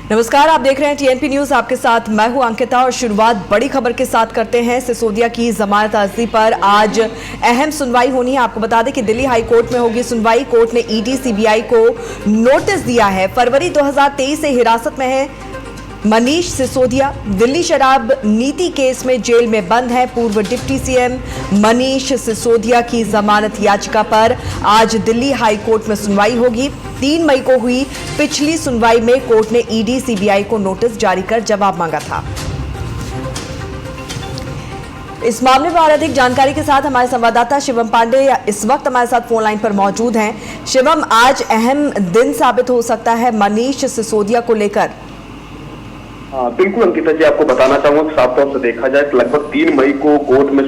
नमस्कार, आप देख रहे हैं टीएनपी न्यूज। आपके साथ मैं हूं अंकिता और शुरुआत बड़ी खबर के साथ करते हैं। सिसोदिया की जमानत अर्जी पर आज अहम सुनवाई होनी है। आपको बता दें कि दिल्ली हाई कोर्ट में होगी सुनवाई। कोर्ट ने ईडी सीबीआई को नोटिस दिया है। फरवरी 2023 से हिरासत में है मनीष सिसोदिया। दिल्ली शराब नीति केस में जेल में बंद है। पूर्व डिप्टी सीएम मनीष सिसोदिया की जमानत याचिका पर आज दिल्ली हाई कोर्ट में सुनवाई होगी। 3 मई को हुई पिछली सुनवाई में कोर्ट ने ईडी सीबीआई को नोटिस जारी कर जवाब मांगा था। इस मामले पर और अधिक जानकारी के साथ हमारे संवाददाता शिवम पांडे इस वक्त हमारे साथ फोन लाइन पर मौजूद हैं। शिवम, आज अहम दिन साबित हो सकता है मनीष सिसोदिया को लेकर। बिल्कुल अंकिता जी, आपको बताना चाहूंगा साफ तौर से देखा जाए तो लगभग 3 मई को कोर्ट में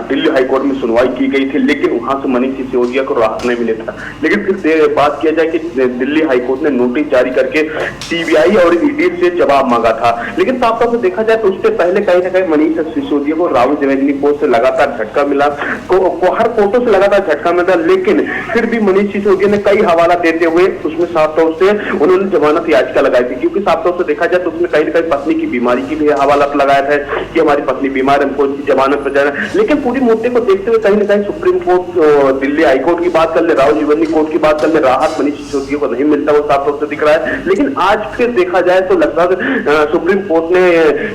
दिल्ली हाई कोर्ट में सुनवाई की गई थी, लेकिन वहां से मनीष सिसोदिया को राहत नहीं मिले था। लेकिन फिर बात किया जाए कि दिल्ली हाई कोर्ट ने नोटिस जारी करके सीबीआई और ईडी से जवाब मांगा था। लेकिन साफ तौर से देखा जाए तो उससे पहले कहीं ना कहीं मनीष सिसोदिया को राहुल द्विवेदी कोर्ट से लगातार झटका मिला, हर कोर्टों से लगातार झटका मिला। लेकिन फिर भी मनीष सिसोदिया ने कई हवाला देते हुए उसमें साफ तौर से उन्होंने जमानत याचिका लगाई थी, क्योंकि साफ तौर से देखा जाए तो उसमें कहीं पत्नी की बीमारी की भी हवाला लगाया था कि हमारी पत्नी बीमार है, हमको उसकी जमानत पर जाना। लेकिन पूरी मुद्दे को देखते हुए कहीं ना कहीं supreme court, Delhi high court की बात कर ले, राहुल द्विवेदी कोर्ट की बात कर ले, राहत मनीष सिसोदिया को नहीं मिलता, वो साफ तौर से दिख रहा है। लेकिन आज फिर देखा जाए तो लगभग सुप्रीम कोर्ट ने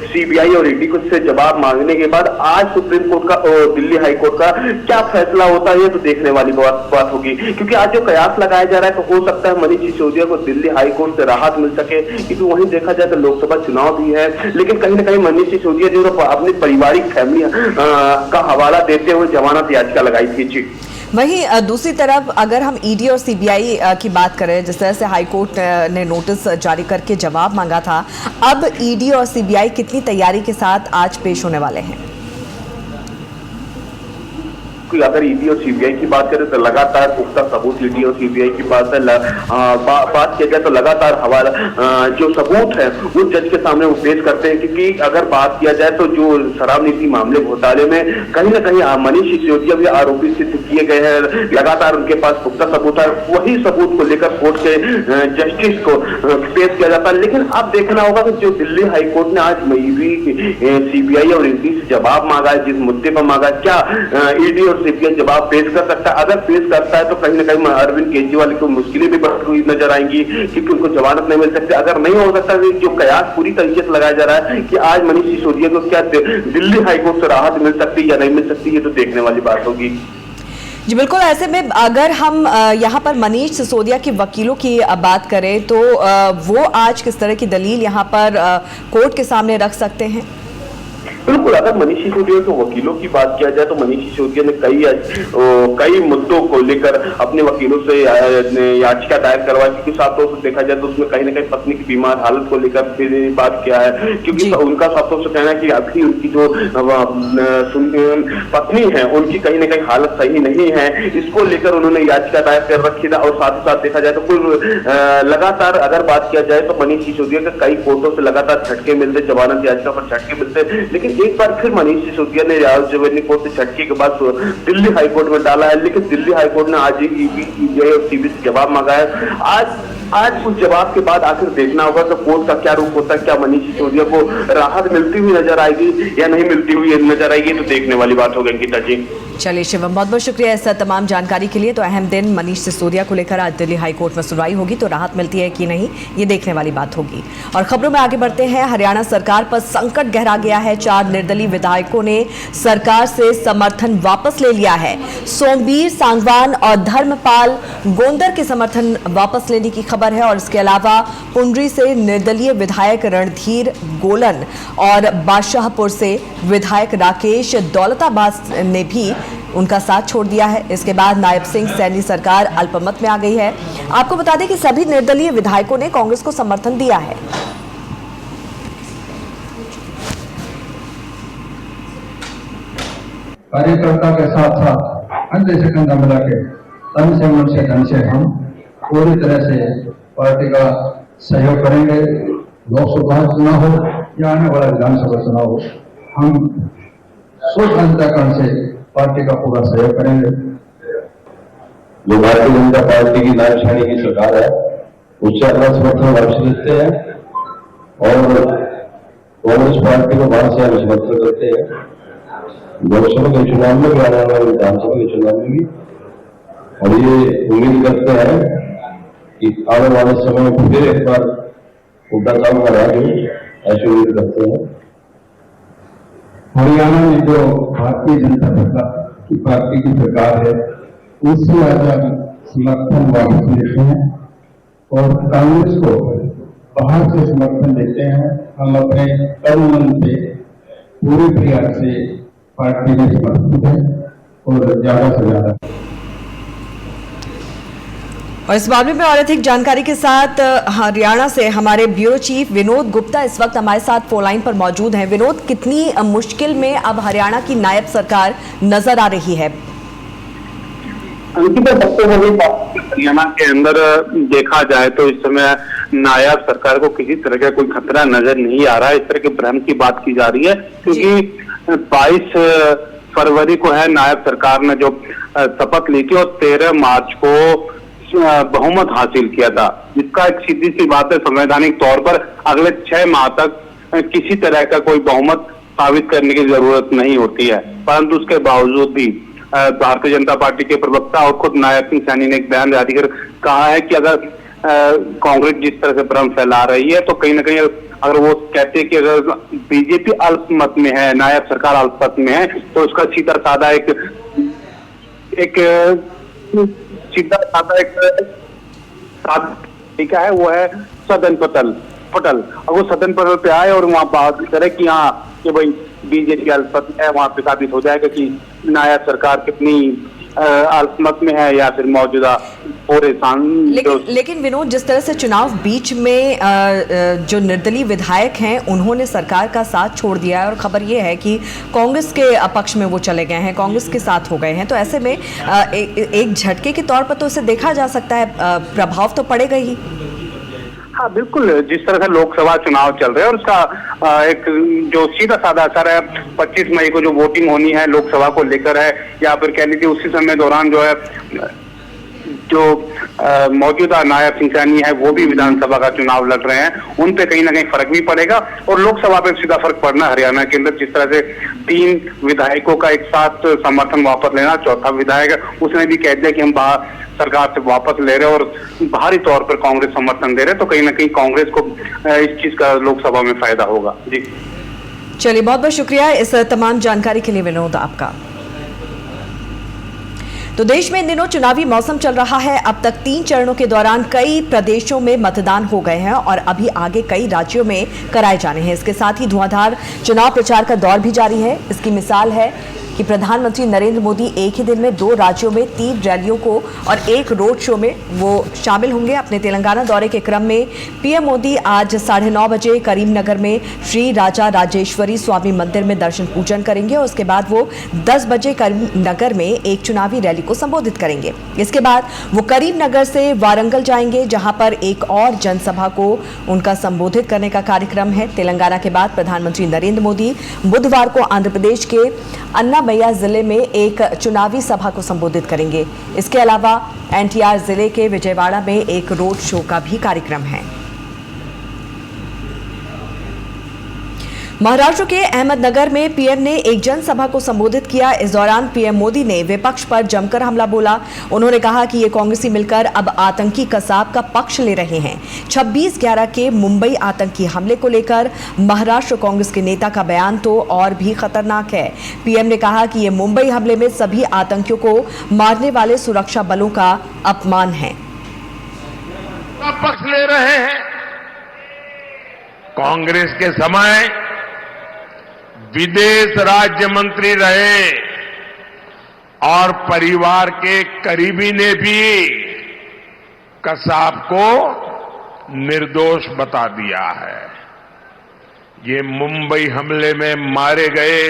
सीबीआई और ईडी को से जवाब मांगने के बाद आज सुप्रीम कोर्ट का दिल्ली हाई कोर्ट का क्या फैसला होता है, तो देखने वाली बात होगी। क्योंकि आज जो कयास लगाया जा रहा है तो हो सकता है मनीष सिसोदिया को दिल्ली हाई कोर्ट से राहत मिल सके, क्योंकि वहीं देखा जाए तो लोकसभा चुनाव भी है। लेकिन कहीं ना कहीं मनीष सिसोदिया जो अपनी पारिवारिक फैमिली का हवाला देते हुए जमानत याचिका लगाई थी। जी, वहीं दूसरी तरफ अगर हम ईडी और सीबीआई की बात करें, जिस तरह से हाईकोर्ट ने नोटिस जारी करके जवाब मांगा था, अब ईडी और सीबीआई कितनी तैयारी के साथ आज पेश होने वाले हैं? अगर ईडी और सीबीआई की बात करें तो लगातार पुख्ता सबूत ईडी और सीबीआई की बात किया जाए तो लगातार हवाला जो सबूत है वो जज के सामने वो पेश करते हैं। क्योंकि अगर बात किया जाए तो जो शराब नीति मामले घोटाले में कहीं ना कहीं मनीष सिसोदिया भी आरोपी सिद्ध किए गए हैं, लगातार उनके पास पुख्ता सबूत है। वही सबूत को लेकर कोर्ट के जस्टिस को पेश किया जाता है। लेकिन अब देखना होगा कि जो दिल्ली हाई कोर्ट ने आज सीबीआई और ईडी से जवाब मांगा है, जिस मुद्दे पर मांगा, क्या ईडी और सीबीआई जवाब पेश कर सकता है? अगर पेश करता है तो कहीं ना कहीं अरविंद केजरीवाल को मुश्किलें भी बढ़ती हुई नजर आएंगी, क्योंकि उनको जमानत नहीं मिल सकती। अगर नहीं हो सकता जो कयास पूरी तरीके से लगाया जा रहा है कि आज मनीष सिसोदिया को क्या दिल्ली हाईकोर्ट से राहत मिल सकती है या नहीं मिल सकती, ये तो देखने वाली बात होगी। जी बिल्कुल। ऐसे में अगर हम यहाँ पर मनीष सिसोदिया के वकीलों की बात करें तो वो आज किस तरह की दलील यहाँ पर कोर्ट के सामने रख सकते हैं? बिल्कुल, अगर मनीष सिसोदिया के वकीलों की बात किया जाए तो मनीष सिसोदिया ने कई मुद्दों को लेकर अपने वकीलों से याचिका दायर करवाई। क्योंकि साफ तौर से देखा जाए तो उसमें कहीं ना कहीं पत्नी की बीमार हालत को लेकर बात किया है, क्योंकि उनका साफ तौर से कहना है कि अभी उनकी जो पत्नी है उनकी कहीं ना कहीं हालत सही नहीं है। इसको लेकर उन्होंने याचिका दायर कर रखी था। और साथ ही साथ देखा जाए तो कुल लगातार अगर बात किया जाए तो मनीष सिसोदिया के कई कोर्टों से लगातार झटके मिलते, जमानत याचिका पर झटके मिलते। लेकिन एक बार फिर मनीष सिसोदिया ने राहुल द्विवेदी कोर्ट से झटके के बाद दिल्ली हाईकोर्ट में डाला है। लेकिन दिल्ली हाईकोर्ट ने आज ईडी और सीबीआई से जवाब मांगा है। आज उस जवाब के बाद आखिर देखना होगा कि कोर्ट का क्या रुख होता है। क्या मनीष सिसोदिया को राहत मिलती हुई नजर आएगी या नहीं मिलती हुई नजर आएगी, तो देखने वाली बात होगी। अंकिता जी, चलिए शिवम, बहुत बहुत शुक्रिया इस तमाम जानकारी के लिए। तो अहम दिन मनीष सिसोदिया को लेकर आज दिल्ली हाई कोर्ट में सुनवाई होगी, तो राहत मिलती है कि नहीं ये देखने वाली बात होगी। और खबरों में आगे बढ़ते हैं। हरियाणा सरकार पर संकट गहरा गया है। 4 निर्दलीय विधायकों ने सरकार से समर्थन वापस ले लिया है। सोमवीर सांगवान और धर्मपाल गोंदर के समर्थन वापस लेने की खबर है। और इसके अलावा पुंडरी से निर्दलीय विधायक रणधीर गोलन और बादशाहपुर से विधायक राकेश दौलताबाज ने भी उनका साथ छोड़ दिया है। इसके बाद नायब सिंह सैनी सरकार अल्पमत में आ गई है। आपको बता दें कि सभी निर्दलीय विधायकों ने कांग्रेस को समर्थन दिया है। कार्यकर्ता के साथ साथ कंधे से कंधा मिला के तन से मन से धन से हम पूरी तरह से पार्टी का सहयोग करेंगे। लोकसभा चुनाव हो या आने वाला विधानसभा चुनाव हो, हम सोच अंतःकरण से पार्टी का पूरा सहयोग करेंगे। जो भारतीय जनता पार्टी की नायब श्रेणी की सरकार है उससे अपना समर्थन वापस लेते हैं। और कांग्रेस पार्टी को बात से हम समर्थन करते हैं, लोकसभा के चुनाव में भी, आने वाले विधानसभा के चुनाव में भी। और ये उम्मीद करते हैं कि आने वाले समय में फिर एक बार उनका काम का राज हो, ऐसी उम्मीद करते हैं। हरियाणा में जो भारतीय जनता पार्टी की सरकार है, उससे आज हम समर्थन वापस लेते हैं और कांग्रेस को बाहर से समर्थन देते हैं। हम अपने तन मन से पूरे प्रयास से पार्टी में समर्थित हैं और ज्यादा से ज्यादा। और इस मामले में और अधिक जानकारी के साथ हरियाणा से हमारे ब्यूरो चीफ विनोद गुप्ता इस वक्त हमारे साथ फोन लाइन पर मौजूद हैं। विनोद, कितनी मुश्किल में अब हरियाणा की नायब सरकार नजर आ रही है? हरियाणा के अंदर देखा जाए तो इस समय नायब सरकार को किसी तरह का कोई खतरा नजर नहीं आ रहा है। इस तरह के भ्रम की बात की जा रही है क्योंकि 22 फरवरी को है नायब सरकार ने जो शपथ ली थी और 13 मार्च को बहुमत हासिल किया था, जिसका एक सीधी सी बात है, संवैधानिक तौर पर अगले 6 माह तक किसी तरह का कोई बहुमत साबित करने की जरूरत नहीं होती है। परंतु उसके बावजूद भी भारतीय जनता पार्टी के प्रवक्ता और खुद नायब सिंह सैनी ने एक बयान जारी कर कहा है कि अगर कांग्रेस जिस तरह से भ्रम फैला रही है तो कहीं ना कहीं अगर वो कहते हैं कि अगर बीजेपी अल्पमत में है, नायब सरकार अल्पमत में है, तो उसका सीधा साधा तरीका है, वो है सदन पटल। और वो सदन पटल पे आए और वहां बात करे कि हाँ कि भाई बीजेपी अल्पमत है, वहां पे साबित हो जाएगा कि नायब सरकार कितनी अल्पमत में है या फिर मौजूदा पूरे लेकिन विनोद, जिस तरह से चुनाव बीच में जो निर्दलीय विधायक हैं उन्होंने सरकार का साथ छोड़ दिया है और खबर ये है कि कांग्रेस के पक्ष में वो चले गए हैं, कांग्रेस के साथ हो गए हैं, तो ऐसे में एक झटके के तौर पर तो इसे देखा जा सकता है, प्रभाव तो पड़ेगा ही। हाँ बिल्कुल, जिस तरह से लोकसभा चुनाव चल रहे हैं और उसका एक जो सीधा साधा असर है 25 मई को जो वोटिंग होनी है लोकसभा को लेकर है, या फिर कह लीजिए उसी समय दौरान जो है जो मौजूदा नायब सिंह सैनी है वो भी विधानसभा का चुनाव लड़ रहे हैं, उन पे कहीं ना कहीं फर्क भी पड़ेगा। और लोकसभा पे सीधा फर्क पड़ना हरियाणा के अंदर, जिस तरह से 3 विधायकों का एक साथ समर्थन वापस लेना, चौथा विधायक उसने भी कह दिया कि हम सरकार से वापस ले रहे और बाहरी तौर पर कांग्रेस समर्थन दे रहे, तो कहीं ना कहीं कांग्रेस को इस चीज का लोकसभा में फायदा होगा। जी चलिए, बहुत बहुत शुक्रिया इस तमाम जानकारी के लिए विनोद आपका। तो देश में इन दिनों चुनावी मौसम चल रहा है। अब तक 3 चरणों के दौरान कई प्रदेशों में मतदान हो गए हैं और अभी आगे कई राज्यों में कराए जाने हैं। इसके साथ ही धुआंधार चुनाव प्रचार का दौर भी जारी है। इसकी मिसाल है कि प्रधानमंत्री नरेंद्र मोदी एक ही दिन में 2 राज्यों में 3 रैलियों को और 1 रोड शो में वो शामिल होंगे। अपने तेलंगाना दौरे के क्रम में पीएम मोदी आज 9:30 बजे करीमनगर में श्री राजा राजेश्वरी स्वामी मंदिर में दर्शन पूजन करेंगे और उसके बाद वो 10 बजे करीमनगर में एक चुनावी रैली को संबोधित करेंगे। इसके बाद वो करीमनगर से वारंगल जाएंगे, जहां पर एक और जनसभा को उनका संबोधित करने का कार्यक्रम है। तेलंगाना के बाद प्रधानमंत्री नरेंद्र मोदी बुधवार को आंध्र प्रदेश के अन्नामय्या जिले में एक चुनावी सभा को संबोधित करेंगे। इसके अलावा एनटीआर जिले के विजयवाड़ा में एक रोड शो का भी कार्यक्रम है। महाराष्ट्र के अहमदनगर में पीएम ने एक जनसभा को संबोधित किया। इस दौरान पीएम मोदी ने विपक्ष पर जमकर हमला बोला। उन्होंने कहा कि ये कांग्रेसी मिलकर अब आतंकी कसाब का पक्ष ले रहे हैं। 26/11 के मुंबई आतंकी हमले को लेकर महाराष्ट्र कांग्रेस के नेता का बयान तो और भी खतरनाक है। पीएम ने कहा कि ये मुंबई हमले में सभी आतंकियों को मारने वाले सुरक्षा बलों का अपमान है। पक्ष ले रहे हैं। कांग्रेस के समय विदेश राज्य मंत्री रहे और परिवार के करीबी ने भी कसाब को निर्दोष बता दिया है। ये मुंबई हमले में मारे गए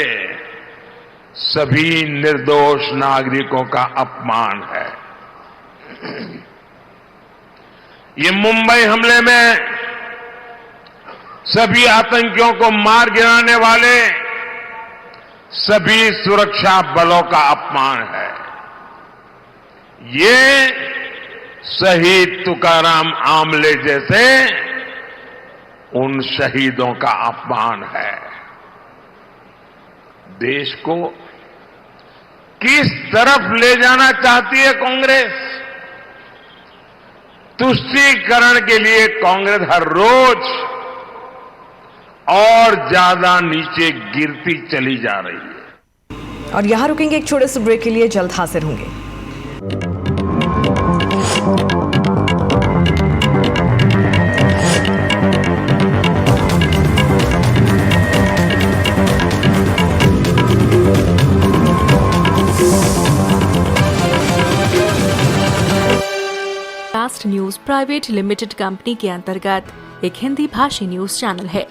सभी निर्दोष नागरिकों का अपमान है। ये मुंबई हमले में सभी आतंकियों को मार गिराने वाले सभी सुरक्षा बलों का अपमान है। ये शहीद तुकाराम आमले जैसे उन शहीदों का अपमान है। देश को किस तरफ ले जाना चाहती है कांग्रेस? तुष्टीकरण के लिए कांग्रेस हर रोज और ज्यादा नीचे गिरती चली जा रही है। और यहाँ रुकेंगे एक छोटे से ब्रेक के लिए, जल्द हाजिर होंगे। Cast news private limited company के अंतर्गत एक हिंदी भाषी न्यूज चैनल है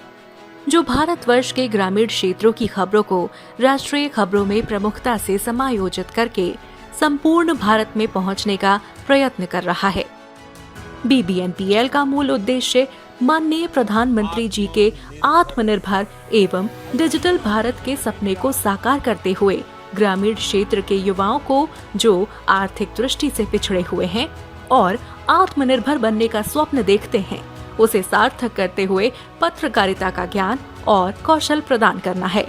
जो भारतवर्ष के ग्रामीण क्षेत्रों की खबरों को राष्ट्रीय खबरों में प्रमुखता से समायोजित करके संपूर्ण भारत में पहुंचने का प्रयत्न कर रहा है। BBNPL का मूल उद्देश्य माननीय प्रधानमंत्री जी के आत्मनिर्भर एवं डिजिटल भारत के सपने को साकार करते हुए ग्रामीण क्षेत्र के युवाओं को जो आर्थिक दृष्टि से पिछड़े हुए हैं और आत्मनिर्भर बनने का स्वप्न देखते हैं, उसे सार्थक करते हुए पत्रकारिता का ज्ञान और कौशल प्रदान करना है।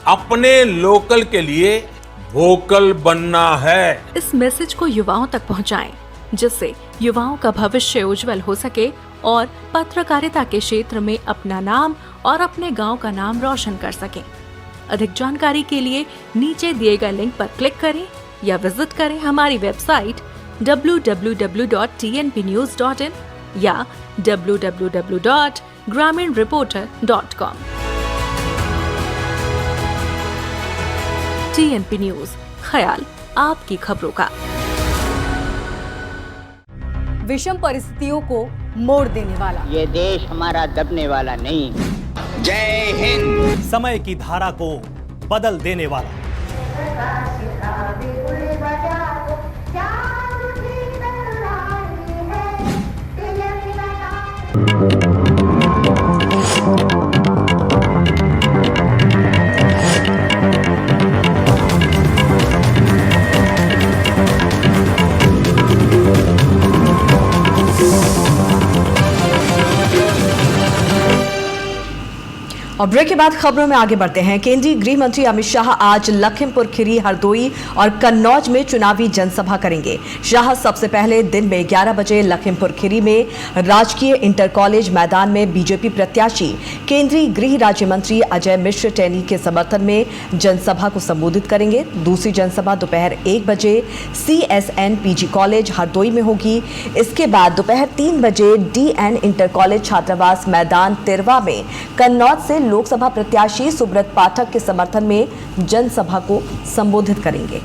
अपने लोकल के लिए वोकल बनना है। इस मैसेज को युवाओं तक पहुंचाएं, जिससे युवाओं का भविष्य उज्जवल हो सके और पत्रकारिता के क्षेत्र में अपना नाम और अपने गांव का नाम रोशन कर सकें। अधिक जानकारी के लिए नीचे दिए गए लिंक पर क्लिक करें या विजिट करें हमारी वेबसाइट www.tnpnews.in या www.graminreporter.com। TNP न्यूज, ख्याल आपकी खबरों का। विषम परिस्थितियों को मोड़ देने वाला, ये देश हमारा दबने वाला नहीं। जय हिंद। समय की धारा को बदल देने वाला, और ब्रेक के बाद खबरों में आगे बढ़ते हैं। केंद्रीय गृह मंत्री अमित शाह आज लखीमपुर खीरी, हरदोई और कन्नौज में चुनावी जनसभा करेंगे। शाह सबसे पहले दिन में 11 बजे लखीमपुर खीरी में राजकीय इंटर कॉलेज मैदान में बीजेपी प्रत्याशी केंद्रीय गृह राज्य मंत्री अजय मिश्र टेनी के समर्थन में जनसभा को संबोधित करेंगे। दूसरी जनसभा दोपहर 1 बजे CSN PG कॉलेज हरदोई में होगी। इसके बाद दोपहर 3 बजे DN इंटर कॉलेज छात्रावास मैदान तिरवा में कन्नौज से लोकसभा प्रत्याशी सुब्रत पाठक के समर्थन में जनसभा को संबोधित करेंगे।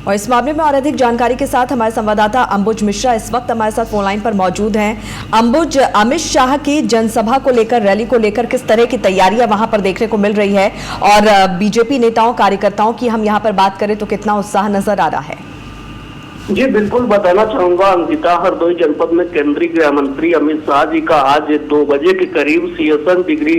और इस मामले में और अधिक जानकारी के साथ हमारे संवाददाता अंबुज मिश्रा इस वक्त हमारे साथ फोन लाइन पर मौजूद हैं। अंबुज, अमित शाह की जनसभा को लेकर, रैली को लेकर किस तरह की तैयारियां वहां पर देखने को मिल रही है और बीजेपी नेताओं कार्यकर्ताओं की हम यहां पर बात करें तो कितना उत्साह नजर आ रहा है? जी बिल्कुल बताना चाहूंगा अंकिता, हरदोई जनपद में केंद्रीय गृह मंत्री अमित शाह जी का आज 2 बजे के करीब CSN डिग्री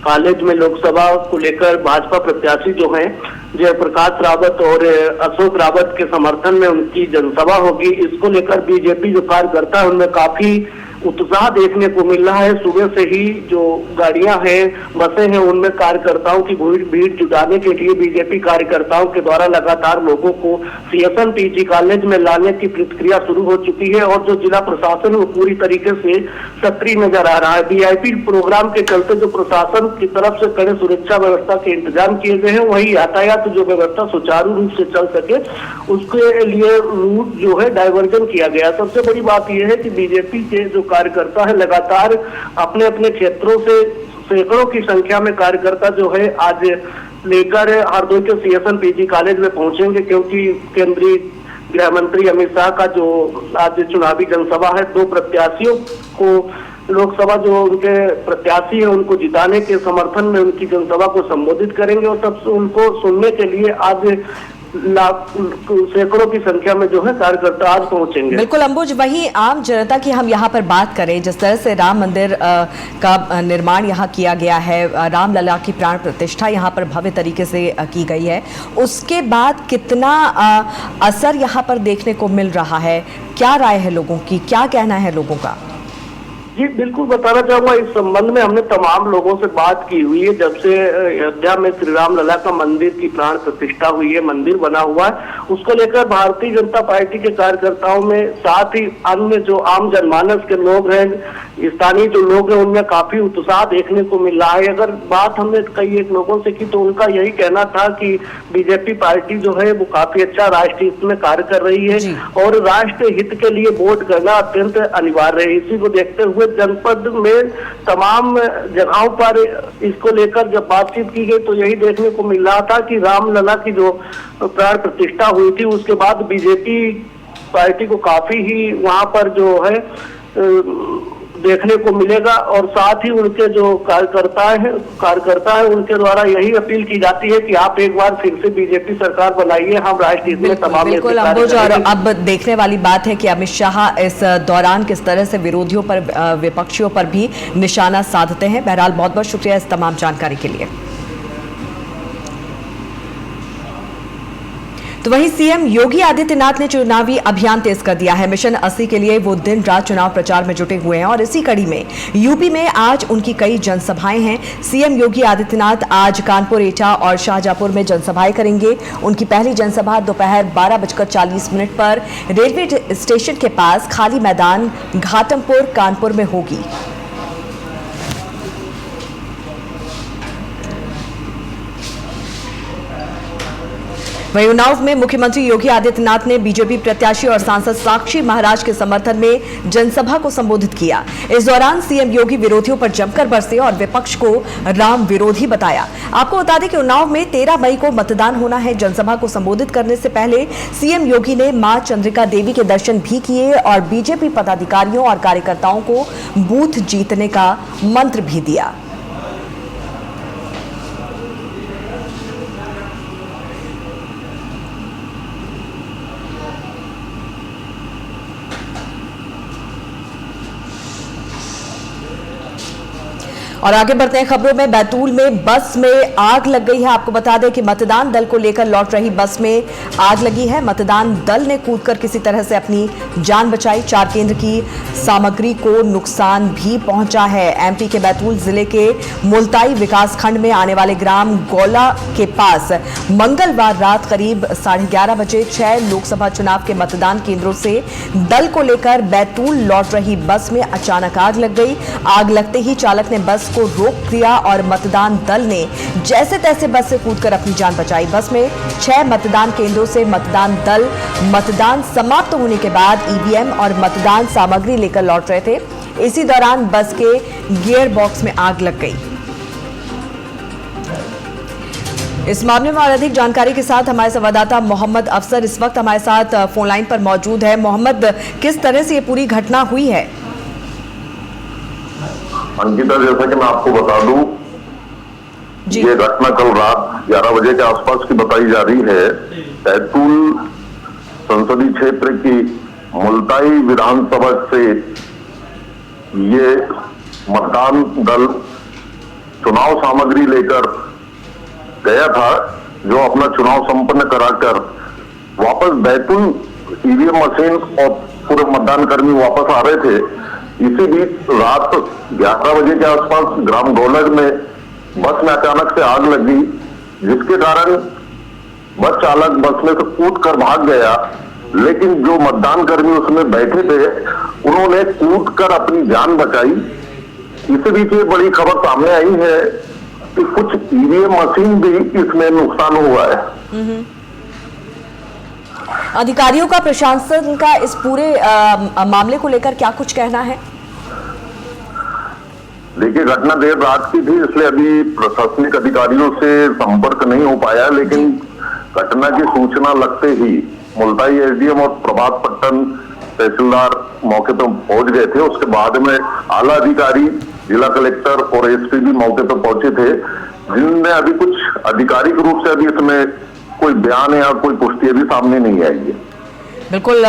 कॉलेज में लोकसभा को लेकर भाजपा प्रत्याशी जो हैं जयप्रकाश रावत और अशोक रावत के समर्थन में उनकी जनसभा होगी। इसको लेकर बीजेपी जो कार्यकर्ता है उनमें काफी उत्साह देखने को मिल रहा है। सुबह से ही जो गाड़ियां हैं, बसें हैं, उनमें कार्यकर्ताओं की भीड़ जुटाने के लिए बीजेपी कार्यकर्ताओं के द्वारा लगातार लोगों को CSN PG कॉलेज में लाने की प्रक्रिया शुरू हो चुकी है और जो जिला प्रशासन वो पूरी तरीके से सक्रिय नजर आ रहा है। VIP प्रोग्राम के चलते जो प्रशासन की तरफ से कड़े सुरक्षा व्यवस्था के इंतजाम किए गए हैं, वही यातायात जो व्यवस्था सुचारू रूप से चल सके उसके लिए रूट जो है डायवर्जन किया गया। सबसे बड़ी बात यह है कि बीजेपी के जो कार्यकर्ता है लगातार अपने अपने क्षेत्रों से सैकड़ों की संख्या में कार्यकर्ता जो है आज लेकर हरदोई के CSN PG कॉलेज में पहुंचेंगे, क्योंकि केंद्रीय गृह मंत्री अमित शाह का जो आज चुनावी जनसभा है, 2 प्रत्याशियों को लोकसभा जो उनके प्रत्याशी है उनको जिताने के समर्थन में उनकी जनसभा को संबोधित करेंगे और सबसे उनको सुनने के लिए आज सैकड़ों की संख्या में जो है कार्यकर्ता आज पहुंचेंगे। बिल्कुल अंबुज, वहीं आम जनता की हम यहाँ पर बात करें, जिस तरह से राम मंदिर का निर्माण यहाँ किया गया है, रामलला की प्राण प्रतिष्ठा यहाँ पर भव्य तरीके से की गई है, उसके बाद कितना असर यहाँ पर देखने को मिल रहा है? क्या राय है लोगों की, क्या कहना है लोगों का? जी बिल्कुल बताना चाहूंगा, इस संबंध में हमने तमाम लोगों से बात की हुई है। जब से अयोध्या में श्री राम लला का मंदिर की प्राण प्रतिष्ठा हुई है, मंदिर बना हुआ है, उसको लेकर भारतीय जनता पार्टी के कार्यकर्ताओं में, साथ ही अन्य जो आम जनमानस के लोग हैं, स्थानीय जो लोग हैं, उनमें काफी उत्साह देखने को मिल रहा है। अगर बात हमने कई एक लोगों से की तो उनका यही कहना था कि बीजेपी पार्टी जो है वो काफी अच्छा राष्ट्रीय हित में कार्य कर रही है और राष्ट्र हित के लिए वोट करना अत्यंत अनिवार्य है। इसी को देखते हुए जनपद में तमाम जगहों पर इसको लेकर जब बातचीत की गई तो यही देखने को मिल रहा था कि रामलला की जो प्राण प्रतिष्ठा हुई थी उसके बाद बीजेपी पार्टी को काफी ही वहां पर जो है देखने को मिलेगा और साथ ही उनके जो कार्यकर्ता है उनके द्वारा यही अपील की जाती है कि आप एक बार फिर से बीजेपी सरकार बनाइए, हम राष्ट्रीय में तमाम। बिल्कुल अंबुज, और अब देखने वाली बात है कि अमित शाह इस दौरान किस तरह से विरोधियों पर, विपक्षियों पर भी निशाना साधते हैं। बहरहाल बहुत बहुत शुक्रिया इस तमाम जानकारी के लिए। तो वहीं सीएम योगी आदित्यनाथ ने चुनावी अभियान तेज कर दिया है। मिशन 80 के लिए वो दिन रात चुनाव प्रचार में जुटे हुए हैं और इसी कड़ी में यूपी में आज उनकी कई जनसभाएं हैं। सीएम योगी आदित्यनाथ आज कानपुर, एटा और शाहजहांपुर में जनसभाएं करेंगे। उनकी पहली जनसभा दोपहर 12:40 पर रेलवे स्टेशन के पास खाली मैदान घाटमपुर कानपुर में होगी। वहीं उन्नाव में मुख्यमंत्री योगी आदित्यनाथ ने बीजेपी प्रत्याशी और सांसद साक्षी महाराज के समर्थन में जनसभा को संबोधित किया। इस दौरान सीएम योगी विरोधियों पर जमकर बरसे और विपक्ष को राम विरोधी बताया। आपको बता दें कि उन्नाव में 13 मई को मतदान होना है। जनसभा को संबोधित करने से पहले सीएम योगी ने मां चंद्रिका देवी के दर्शन भी किए और बीजेपी पदाधिकारियों और कार्यकर्ताओं को बूथ जीतने का मंत्र भी दिया। और आगे बढ़ते हैं खबरों में। बैतूल में बस में आग लग गई है। आपको बता दें कि मतदान दल को लेकर लौट रही बस में आग लगी है। मतदान दल ने कूदकर किसी तरह से अपनी जान बचाई। 4 केंद्र की सामग्री को नुकसान भी पहुंचा है। एमपी के बैतूल जिले के मुल्ताई विकासखंड में आने वाले ग्राम गौला के पास मंगलवार रात करीब 11:30 बजे 6 लोकसभा चुनाव के मतदान केंद्रों से दल को लेकर बैतूल लौट रही बस में अचानक आग लग गई। आग लगते ही चालक ने बस को रोक दिया और मतदान दल ने जैसे तैसे बस से कूदकर अपनी जान बचाई। बस में 6 मतदान केंद्रों से मतदान दल मतदान समाप्त होने के बाद ईवीएम और मतदान सामग्री लेकर लौट रहे थे। इसी दौरान बस के गियर बॉक्स में आग लग गई। इस मामले में और अधिक जानकारी के साथ हमारे संवाददाता मोहम्मद अफसर इस वक्त हमारे साथ फोन लाइन पर मौजूद है। मोहम्मद, किस तरह से ये पूरी घटना हुई है? अंकिता, जैसा कि मैं आपको बता दूं, ये घटना कल रात 11 बजे के आसपास की बताई जा रही है। बैतूल संसदीय क्षेत्र की मुल्ताई विधानसभा से ये मतदान दल चुनाव सामग्री लेकर गया था, जो अपना चुनाव संपन्न कराकर वापस बैतूल ईवीएम मशीन और पूरे मतदान कर्मी वापस आ रहे थे। इसी बीच रात 11 बजे के आसपास ग्राम गौलड में बस में अचानक से आग लगी, जिसके कारण बस चालक बस में से कूद कर भाग गया। लेकिन जो मतदान कर्मी उसमें बैठे थे उन्होंने कूद कर अपनी जान बचाई। इसी बीच ये बड़ी खबर सामने आई है कि कुछ ईवीएम मशीन भी इसमें नुकसान हुआ है। अधिकारियों का, प्रशासन का इस पूरे मामले को लेकर क्या कुछ कहना है? देखिए, घटना देर रात की थी, इसलिए अभी प्रशासनिक अधिकारियों से संपर्क नहीं हो पाया, लेकिन घटना की सूचना लगते ही मुल्ताई एसडीएम और प्रभात पट्टन तहसीलदार मौके पर पहुंच गए थे। उसके बाद में आला अधिकारी, जिला कलेक्टर और एसपी भी मौके पर पहुंचे थे, जिनने अभी कुछ आधिकारिक रूप से अभी इसमें कोई बयान या कोई पुष्टि अभी सामने नहीं आई है। बिल्कुल,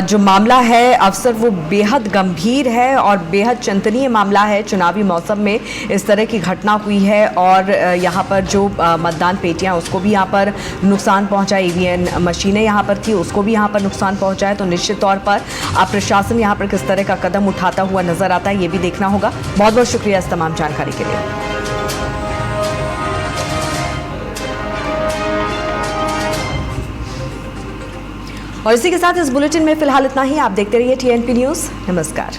जो मामला है अफसर वो बेहद गंभीर है और बेहद चिंतनीय मामला है। चुनावी मौसम में इस तरह की घटना हुई है और यहाँ पर जो मतदान पेटियाँ उसको भी यहाँ पर नुकसान पहुँचा, ईवीएम मशीनें यहाँ पर थी उसको भी यहाँ पर नुकसान पहुँचा है। तो निश्चित तौर पर अब प्रशासन यहाँ पर किस तरह का कदम उठाता हुआ नजर आता है ये भी देखना होगा। बहुत बहुत शुक्रिया इस तमाम जानकारी के लिए। और इसी के साथ इस बुलेटिन में फिलहाल इतना ही। आप देखते रहिए TNP न्यूज़। नमस्कार।